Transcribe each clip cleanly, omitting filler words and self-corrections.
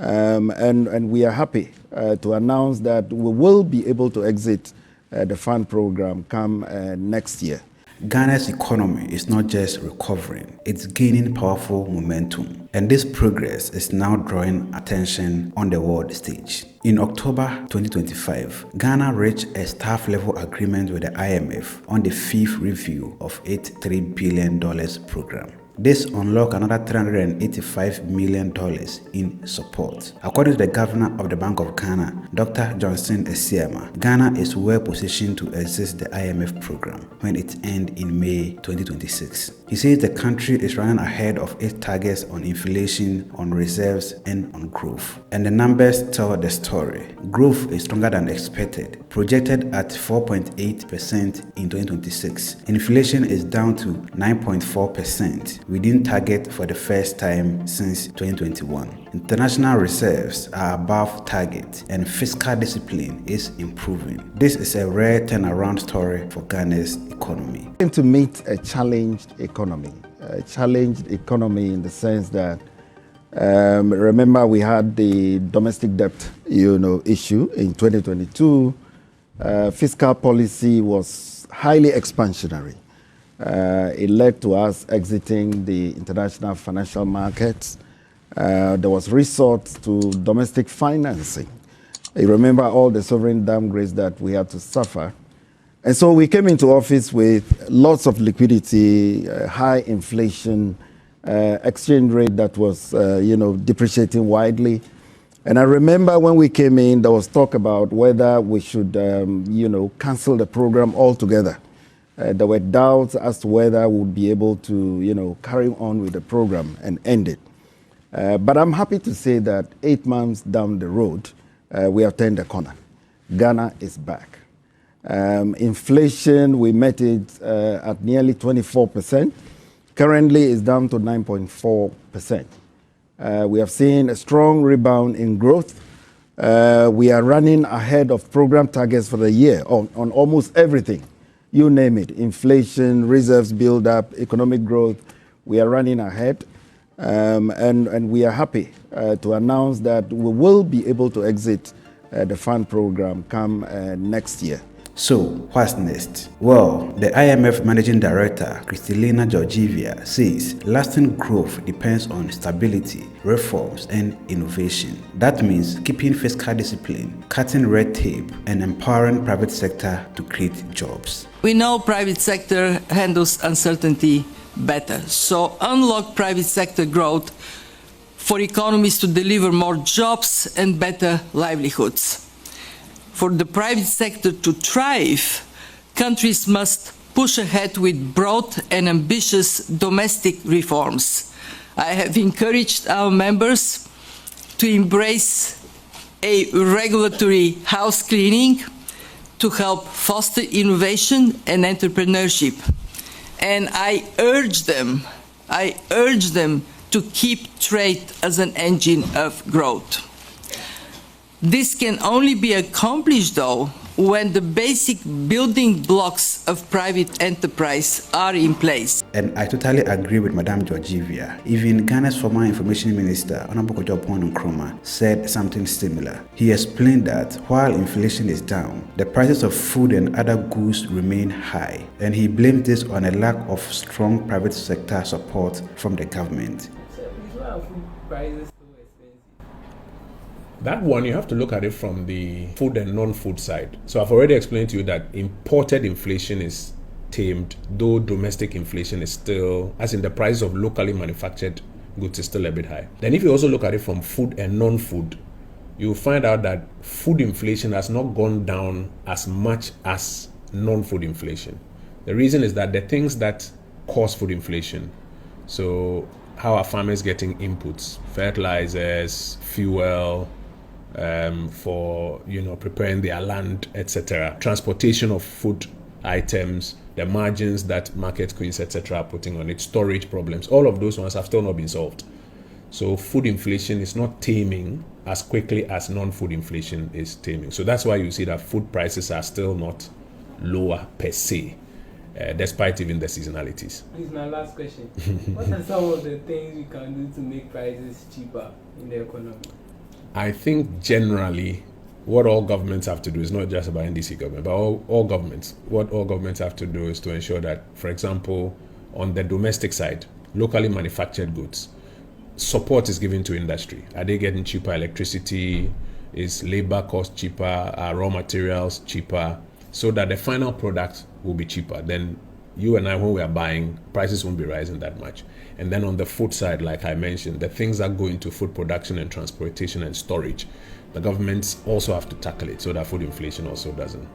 And we are happy to announce that we will be able to exit the fund program come next year. Ghana's economy is not just recovering, it's gaining powerful momentum. And this progress is now drawing attention on the world stage. In October 2025, Ghana reached a staff-level agreement with the IMF on the fifth review of its $3 billion program. This unlocked another $385 million in support. According to the governor of the Bank of Ghana, Dr. Johnson Esiama, Ghana is well positioned to exit the IMF program when it ends in May 2026. He says the country is running ahead of its targets on inflation, on reserves, and on growth. And the numbers tell the story. Growth is stronger than expected, projected at 4.8% in 2026. Inflation is down to 9.4%. Within target for the first time since 2021. International reserves are above target and fiscal discipline is improving. This is a rare turnaround story for Ghana's economy. To meet a challenged economy in the sense that, remember we had the domestic debt, issue in 2022. Fiscal policy was highly expansionary. It led to us exiting the international financial markets. There was resort to domestic financing. You remember all the sovereign downgrades that we had to suffer. And so we came into office with lots of liquidity, high inflation, exchange rate that was, depreciating widely. And I remember when we came in, there was talk about whether we should, cancel the program altogether. There were doubts as to whether we would be able to, carry on with the program and end it. But I'm happy to say that 8 months down the road, we have turned the corner. Ghana is back. Inflation, we met it at nearly 24%. Currently, it's down to 9.4%. We have seen a strong rebound in growth. We are running ahead of program targets for the year on almost everything. You name it, inflation, reserves build up, economic growth, we are running ahead. And we are happy to announce that we will be able to exit the fund program come next year. So, what's next? Well, the IMF Managing Director, Kristalina Georgieva, says lasting growth depends on stability, reforms, and innovation. That means keeping fiscal discipline, cutting red tape, and empowering private sector to create jobs. We know private sector handles uncertainty better. So unlock private sector growth for economies to deliver more jobs and better livelihoods. For the private sector to thrive, countries must push ahead with broad and ambitious domestic reforms. I have encouraged our members to embrace a regulatory house cleaning to help foster innovation and entrepreneurship. And I urge them to keep trade as an engine of growth. This can only be accomplished, though, when the basic building blocks of private enterprise are in place. And I totally agree with Madame Georgieva. Even Ghana's former Information Minister, Honorable Kojo Nkrumah, said something similar. He explained that while inflation is down, the prices of food and other goods remain high, and he blamed this on a lack of strong private sector support from the government. So, why are food prices so expensive? That one, you have to look at it from the food and non-food side. So I've already explained to you that imported inflation is tamed, though domestic inflation is still, as in the price of locally manufactured goods is still a bit high. Then if you also look at it from food and non-food, you'll find out that food inflation has not gone down as much as non-food inflation. The reason is that the things that cause food inflation, so how are farmers getting inputs, fertilizers, fuel, for preparing their land, etc., transportation of food items, the margins that market queens, etc., are putting on it, storage problems, all of those ones have still not been solved. So food inflation is not taming as quickly as non-food inflation is taming. So that's why you see that food prices are still not lower per se, despite even the seasonalities. This is my last question. What are some of the things we can do to make prices cheaper in the economy? I think generally what all governments have to do is not just about NDC government, but all governments. What all governments have to do is to ensure that, for example, on the domestic side, locally manufactured goods, support is given to industry. Are they getting cheaper electricity? Is labor cost cheaper? Are raw materials cheaper? So that the final product will be cheaper. Then you and I, when we are buying, prices won't be rising that much. And then on the food side, like I mentioned, the things that go into food production and transportation and storage, the governments also have to tackle it so that food inflation also doesn't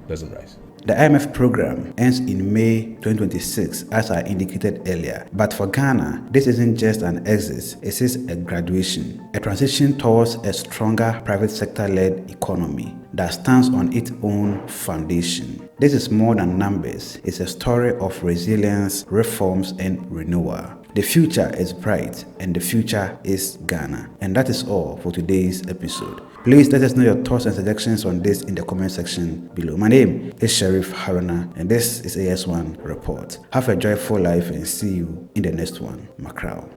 rise. The IMF program ends in May 2026, as I indicated earlier. But for Ghana, this isn't just an exit, it is a graduation, a transition towards a stronger private sector-led economy that stands on its own foundation. This is more than numbers, it's a story of resilience, reforms, and renewal. The future is bright, and the future is Ghana. And that is all for today's episode. Please let us know your thoughts and suggestions on this in the comment section below. My name is Sheriff Haruna, and this is AS1 Report. Have a joyful life and see you in the next one. Macrao.